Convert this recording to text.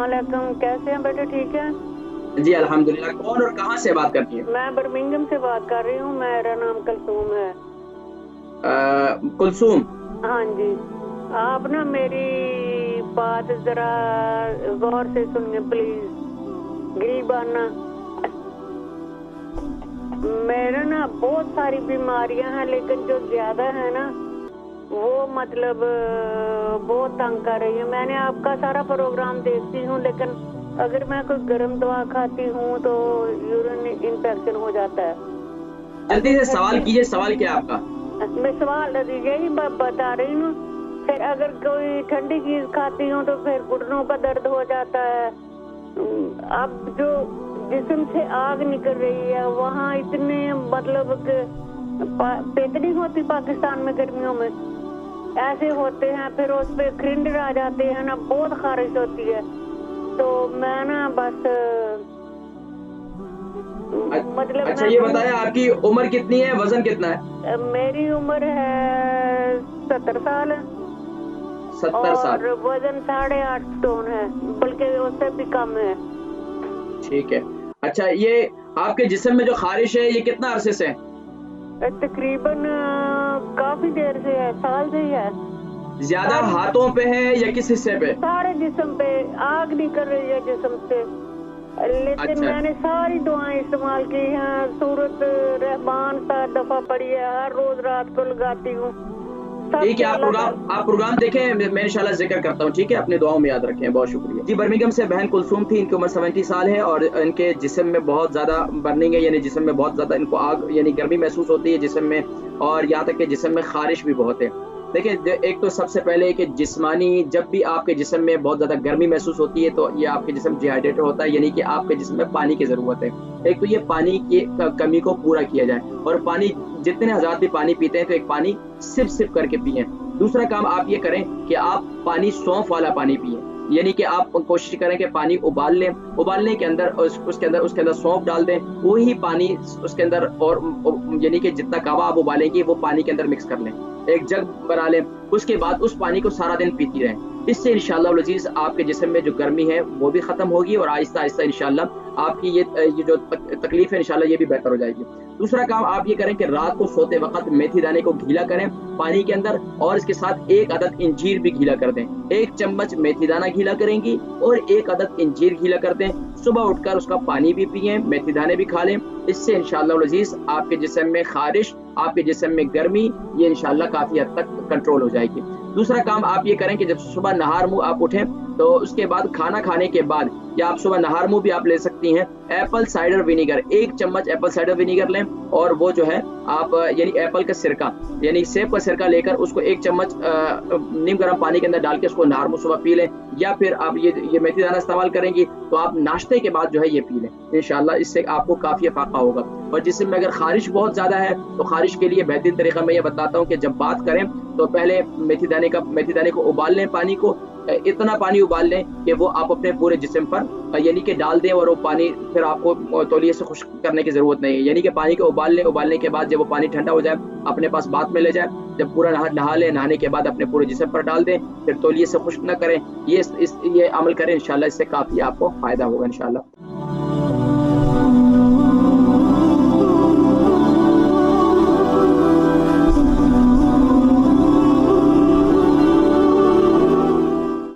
अस्सलाम वालेकुम, कैसे हैं बेटे? ठीक है जी अल्हम्दुलिल्लाह। कौन और कहाँ से बात करती है? मैं बर्मिंघम से बात कर रही हूँ। मेरा नाम कुलसूम है। कुलसूम। हाँ जी, आप ना मेरी बात जरा गौर से सुनिए प्लीज। गरीबाना, मेरा ना बहुत सारी बीमारियां हैं, लेकिन जो ज्यादा है ना वो मतलब बहुत तंग कर रही है। मैंने आपका सारा प्रोग्राम देखती हूँ, लेकिन अगर मैं कोई गर्म दवा खाती हूँ तो यूरिन इन्फेक्शन हो जाता है। जल्दी से सवाल कीजिए, सवाल क्या है आपका? मैं सवाल यही बता रही हूँ। फिर अगर कोई ठंडी चीज खाती हूँ तो फिर घुटनों का दर्द हो जाता है। अब जो जिस्म से आग निकल रही है, वहाँ इतने मतलब पेतनी होती पाकिस्तान में गर्मियों में ऐसे होते हैं, फिर उस पे खरिंडर आ जाते हैं ना, बहुत खारिश होती है। तो मैं ना बस मतलब अच्छा ये बताएं, आपकी उम्र कितनी है, वजन कितना है? मेरी उम्र है 70 साल 70 साल। और वजन 8.5 टन है, बल्कि उससे भी कम है। ठीक है। अच्छा ये आपके जिस्म में जो खारिश है ये कितना अरसे से है? तकरीबन काफी देर से है, साल से ही है। ज्यादा हाथों पे है या किस हिस्से पे? सारे जिस्म पे आग निकल रही है जिस्म से। लेकिन अच्छा मैंने सारी दुआएं इस्तेमाल की हैं। सूरत रहमान का दफा पड़ी है, हर रोज रात को लगाती हूँ। ठीक है। आप प्रोग्राम देखें, मैं इंशाल्लाह जिक्र करता हूँ। ठीक है, अपने दुआओं में याद रखें। बहुत शुक्रिया जी। बर्मिंघम से बहन कुलसूम थी, इनकी उम्र 70 साल है और इनके जिस्म में बहुत ज़्यादा बर्निंग है, यानी जिस्म में बहुत ज़्यादा इनको आग यानी गर्मी महसूस होती है जिस्म में, और यहाँ तक कि जिस्म में खारिश भी बहुत है। देखिए, एक तो सबसे पहले कि जिस्मानी जब भी आपके जिस्म में बहुत ज़्यादा गर्मी महसूस होती है तो ये आपके जिस्म डिहाइड्रेटेड होता है, यानी कि आपके जिस्म में पानी की ज़रूरत है। एक तो ये पानी की कमी को पूरा किया जाए, और पानी जितने हज़ार भी पानी पीते हैं तो एक पानी सिप-सिप करके पिएँ। दूसरा काम आप ये करें कि आप पानी सौंफ वाला पानी पिएँ, यानी कि आप कोशिश करें कि पानी उबाल लें, उबालने के अंदर उसके अंदर सौंफ डाल दें, वही पानी उसके अंदर और यानी कि जितना कहवा आप उबालेंगी वो पानी के अंदर मिक्स कर लें। एक जग बना लें, उसके बाद उस पानी को सारा दिन पीती रहें। इससे इंशाअल्लाह वल अज़ीज़ आपके जिस्म में जो गर्मी है वो भी ख़त्म होगी, और आहिस्ता-आहिस्ता इंशाअल्लाह आपकी ये जो तकलीफ़ है इंशाअल्लाह ये भी बेहतर हो जाएगी। दूसरा काम आप ये करें कि रात को सोते वक़्त मेथी दाने को गीला करें पानी के अंदर, और इसके साथ 1 अदद इंजीर भी गीला कर दें। 1 चम्मच मेथी दाना गीला करेंगी और 1 अदद इंजीर गीला कर दें। सुबह उठकर उसका पानी भी पिएँ, मेथी दाने भी खा लें। इससे इंशाअल्लाह वल अज़ीज़ आपके जिस्म में ख़ारिश, आपके जिस्म में गर्मी ये इंशाअल्लाह काफ़ी हद तक कंट्रोल हो जाएगी। दूसरा काम आप ये करें कि जब सुबह नहार मुँह आप उठें तो उसके बाद खाना खाने के बाद, या आप सुबह नहार मुँह भी आप ले सकती हैं, एप्पल साइडर विनेगर 1 चम्मच एप्पल साइडर विनेगर लें, और वो जो है आप यानी एप्पल का सिरका यानी सेब का सिरका लेकर उसको 1 चम्मच नीम गर्म पानी के अंदर डाल के उसको नहार मुँह सुबह पी लें। या फिर आप ये मेथी दाना इस्तेमाल करेंगी तो आप नाश्ते के बाद जो है ये पी लें। इंशाअल्लाह इससे आपको काफ़ी इफ़ाक़ा होगा। और जिस्म में अगर ख़ारिश बहुत ज़्यादा है तो ख़ारिश के लिए बेहतरीन तरीक़ा मैं ये बताता हूँ कि जब बात करें तो पहले मेथी दाने को उबाल लें, पानी को इतना पानी उबाल लें कि वो आप अपने पूरे जिस्म पर यानी कि डाल दें, और वो पानी फिर आपको तौलिए से खुश्क करने की ज़रूरत नहीं है। यानी कि पानी को उबाल लें, उबालने के बाद जब वो पानी ठंडा हो जाए अपने पास बाथ में ले जाएँ। जब पूरा नहा लें, नहाने के बाद अपने पूरे जिस्म पर डाल दें, फिर तौलिए से खुश्क ना करें। ये अमल करें, इंशाअल्लाह इससे काफ़ी आपको फ़ायदा होगा इंशाअल्लाह।